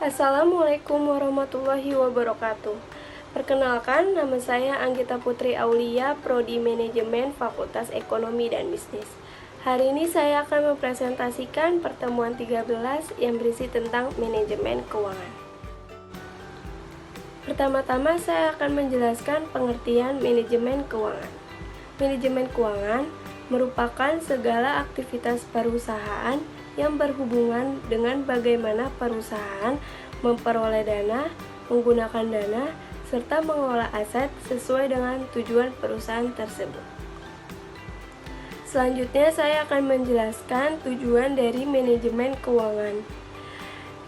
Assalamualaikum warahmatullahi wabarakatuh. Perkenalkan, nama saya Anggita Putri Aulia, Prodi Manajemen Fakultas Ekonomi dan Bisnis. Hari ini saya akan mempresentasikan pertemuan 13 yang berisi tentang manajemen keuangan. Pertama-tama saya akan menjelaskan pengertian manajemen keuangan. Manajemen keuangan merupakan segala aktivitas perusahaan yang berhubungan dengan bagaimana perusahaan memperoleh dana, menggunakan dana, serta mengelola aset sesuai dengan tujuan perusahaan tersebut. Selanjutnya saya akan menjelaskan tujuan dari manajemen keuangan.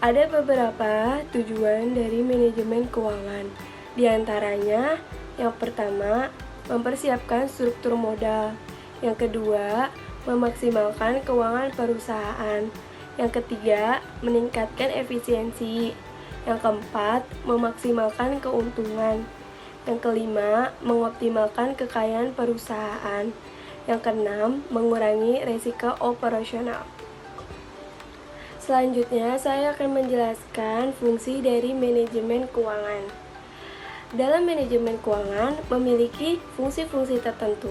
Ada beberapa tujuan dari manajemen keuangan. Di antaranya, yang pertama, mempersiapkan struktur modal. Yang kedua, memaksimalkan keuangan perusahaan. Yang ketiga, meningkatkan efisiensi. Yang keempat, memaksimalkan keuntungan. Yang kelima, mengoptimalkan kekayaan perusahaan. Yang keenam, mengurangi risiko operasional. Selanjutnya, saya akan menjelaskan fungsi dari manajemen keuangan. Dalam manajemen keuangan memiliki fungsi-fungsi tertentu.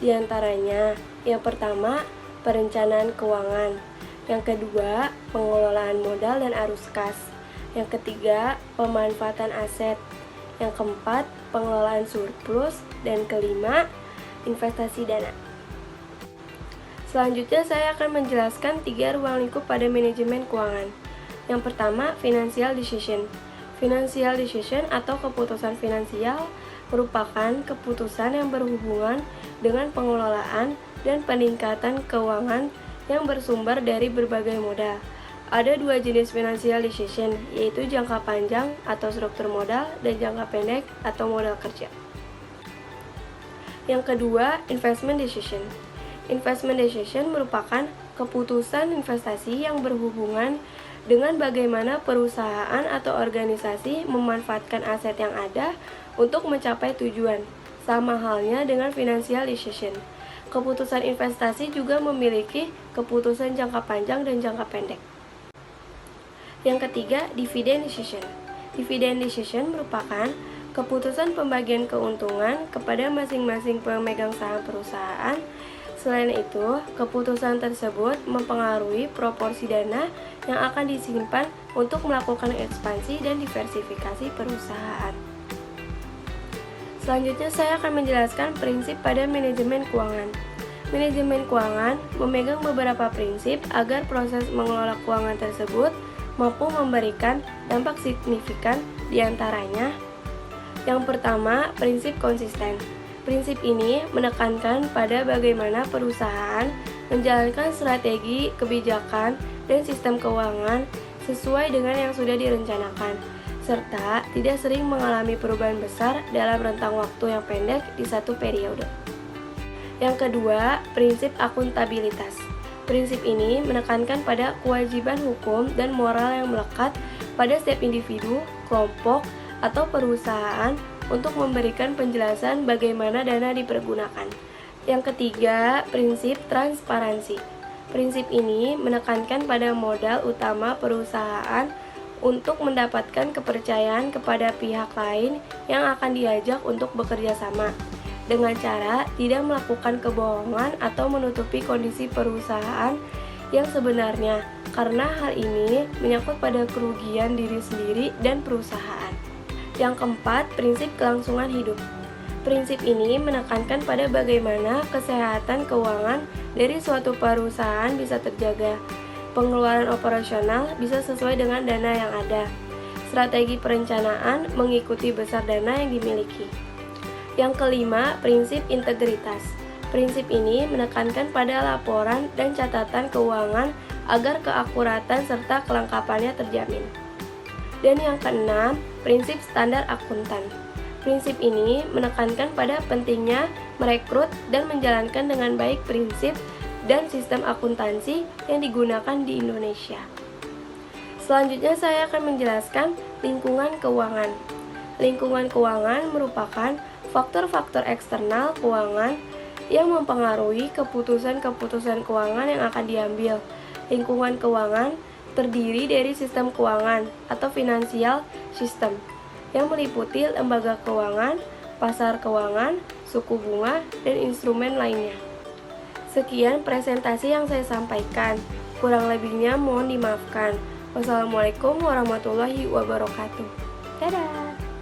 Di antaranya, yang pertama, perencanaan keuangan. Yang kedua, pengelolaan modal dan arus kas. Yang ketiga, pemanfaatan aset. Yang keempat, pengelolaan surplus. Dan kelima, investasi dana. Selanjutnya saya akan menjelaskan 3 ruang lingkup pada manajemen keuangan. Yang pertama, financial decision. Financial decision atau keputusan finansial merupakan keputusan yang berhubungan dengan pengelolaan dan peningkatan keuangan yang bersumber dari berbagai modal. Ada 2 jenis financial decision, yaitu jangka panjang atau struktur modal dan jangka pendek atau modal kerja. Yang kedua, investment decision. Investment decision merupakan keputusan investasi yang berhubungan dengan bagaimana perusahaan atau organisasi memanfaatkan aset yang ada untuk mencapai tujuan. Sama halnya dengan financial decision. Keputusan investasi juga memiliki keputusan jangka panjang dan jangka pendek. Yang ketiga, dividend decision. Dividend decision merupakan keputusan pembagian keuntungan kepada masing-masing pemegang saham perusahaan. Selain itu, keputusan tersebut mempengaruhi proporsi dana yang akan disimpan untuk melakukan ekspansi dan diversifikasi perusahaan. Selanjutnya saya akan menjelaskan prinsip pada manajemen keuangan. Manajemen keuangan memegang beberapa prinsip agar proses mengelola keuangan tersebut mampu memberikan dampak signifikan. Di antaranya, yang pertama, prinsip konsisten. Prinsip ini menekankan pada bagaimana perusahaan menjalankan strategi, kebijakan, dan sistem keuangan sesuai dengan yang sudah direncanakan, serta tidak sering mengalami perubahan besar dalam rentang waktu yang pendek di satu periode. Yang kedua, prinsip akuntabilitas. Prinsip ini menekankan pada kewajiban hukum dan moral yang melekat pada setiap individu, kelompok, atau perusahaan untuk memberikan penjelasan bagaimana dana dipergunakan. Yang ketiga, prinsip transparansi. Prinsip ini menekankan pada modal utama perusahaan untuk mendapatkan kepercayaan kepada pihak lain yang akan diajak untuk bekerja sama, dengan cara tidak melakukan kebohongan atau menutupi kondisi perusahaan yang sebenarnya, karena hal ini menyangkut pada kerugian diri sendiri dan perusahaan. Yang keempat, prinsip kelangsungan hidup. Prinsip ini menekankan pada bagaimana kesehatan keuangan dari suatu perusahaan bisa terjaga, pengeluaran operasional bisa sesuai dengan dana yang ada, strategi perencanaan mengikuti besar dana yang dimiliki. Yang kelima, prinsip integritas. Prinsip ini menekankan pada laporan dan catatan keuangan agar keakuratan serta kelengkapannya terjamin. Dan yang keenam, prinsip standar akuntan. Prinsip ini menekankan pada pentingnya merekrut dan menjalankan dengan baik prinsip dan sistem akuntansi yang digunakan di Indonesia. Selanjutnya saya akan menjelaskan lingkungan keuangan. Lingkungan keuangan merupakan faktor-faktor eksternal keuangan yang mempengaruhi keputusan-keputusan keuangan yang akan diambil. Lingkungan keuangan terdiri dari sistem keuangan atau financial system yang meliputi lembaga keuangan, pasar keuangan, suku bunga, dan instrumen lainnya. Sekian presentasi yang saya sampaikan. Kurang lebihnya mohon dimaafkan. Wassalamualaikum warahmatullahi wabarakatuh. Dadah!